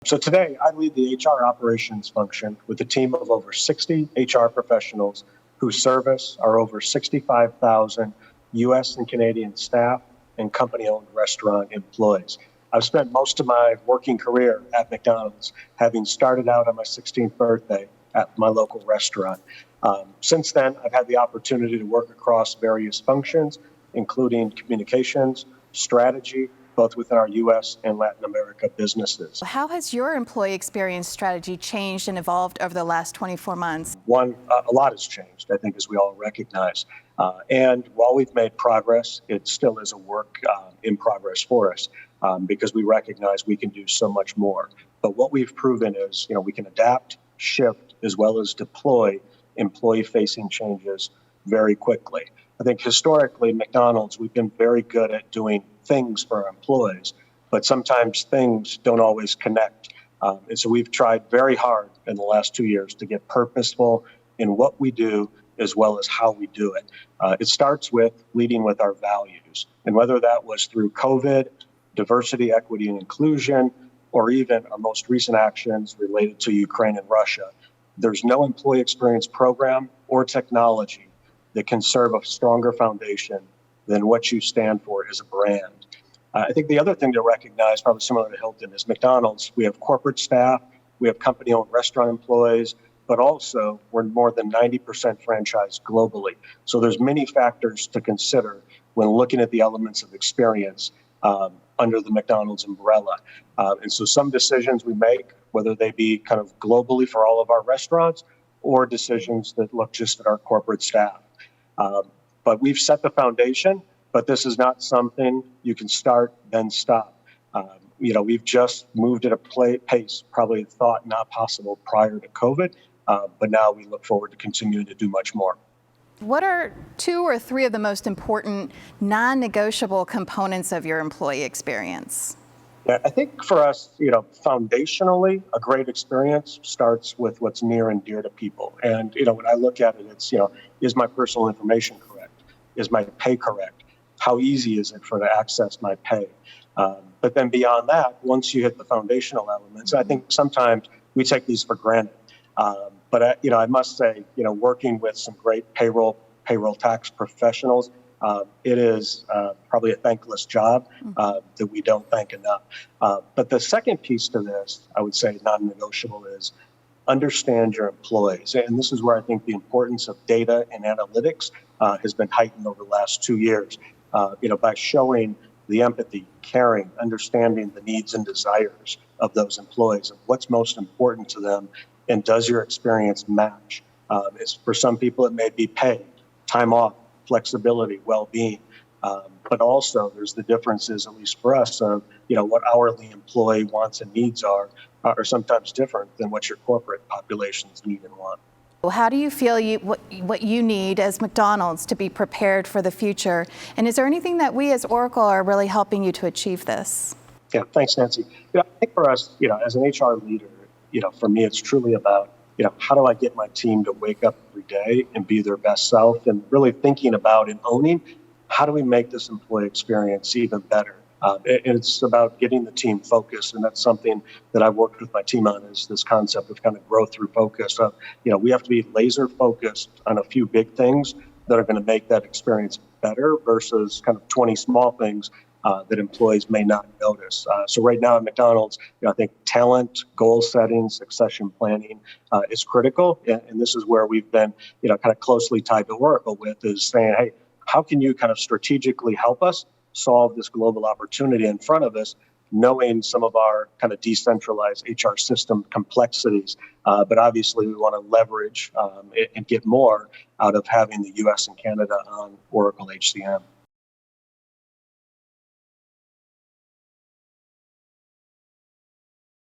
So today, I lead the HR operations function with a team of over 60 HR professionals who service our over 65,000 U.S. and Canadian staff and company-owned restaurant employees. I've spent most of my working career at McDonald's, having started out on my 16th birthday at my local restaurant. Since then, I've had the opportunity to work across various functions, including communications, strategy, both within our U.S. and Latin America businesses. How has your employee experience strategy changed and evolved over the last 24 months? One, a lot has changed, I think, as we all recognize. And while we've made progress, it still is a work in progress for us because we recognize we can do so much more. But what we've proven is, we can adapt, shift, as well as deploy employee-facing changes very quickly. I think historically, at McDonald's, we've been very good at doing things for our employees, but sometimes things don't always connect. And so we've tried very hard in the last 2 years to get purposeful in what we do as well as how we do it. It starts with leading with our values. And whether that was through COVID, diversity, equity, and inclusion, or even our most recent actions related to Ukraine and Russia, there's no employee experience program or technology that can serve a stronger foundation than what you stand for as a brand. I think the other thing to recognize, probably similar to Hilton, is McDonald's. We have corporate staff, we have company-owned restaurant employees, but also we're more than 90% franchised globally. So there's many factors to consider when looking at the elements of experience under the McDonald's umbrella. And so some decisions we make, whether they be kind of globally for all of our restaurants or decisions that look just at our corporate staff. But we've set the foundation, but this is not something you can start, then stop. We've just moved at a pace probably thought not possible prior to COVID, but now we look forward to continuing to do much more. What are 2 or 3 of the most important non-negotiable components of your employee experience? Yeah, I think for us, foundationally, a great experience starts with what's near and dear to people. And, when I look at it, it's, is my personal information correct? Is my pay correct? How easy is it to access my pay? But then beyond that, once you hit the foundational elements, I think sometimes we take these for granted. But I must say, working with some great payroll tax professionals, it is probably a thankless job that we don't thank enough. But the second piece to this, I would say non-negotiable, is understand your employees. And this is where I think the importance of data and analytics has been heightened over the last 2 years. By showing the empathy, caring, understanding the needs and desires of those employees, of what's most important to them, and does your experience match? For some people, it may be pay, time off, flexibility, well-being. But also there's the differences, at least for us, of what hourly employee wants and needs are sometimes different than what your corporate populations need and want. How do you feel what you need as McDonald's to be prepared for the future? And is there anything that we as Oracle are really helping you to achieve this? Yeah, thanks, Nancy. I think for us, as an HR leader, for me, it's truly about, how do I get my team to wake up every day and be their best self, and really thinking about and owning, how do we make this employee experience even better? It's about getting the team focused, and that's something that I've worked with my team on, is this concept of kind of growth through focus. Of, we have to be laser focused on a few big things that are going to make that experience better versus kind of 20 small things that employees may not notice. So right now at McDonald's, I think talent, goal setting, succession planning is critical. And this is where we've been, kind of closely tied to Oracle with, is saying, hey, how can you kind of strategically help us solve this global opportunity in front of us, knowing some of our kind of decentralized HR system complexities. But obviously we want to leverage and get more out of having the US and Canada on Oracle HCM.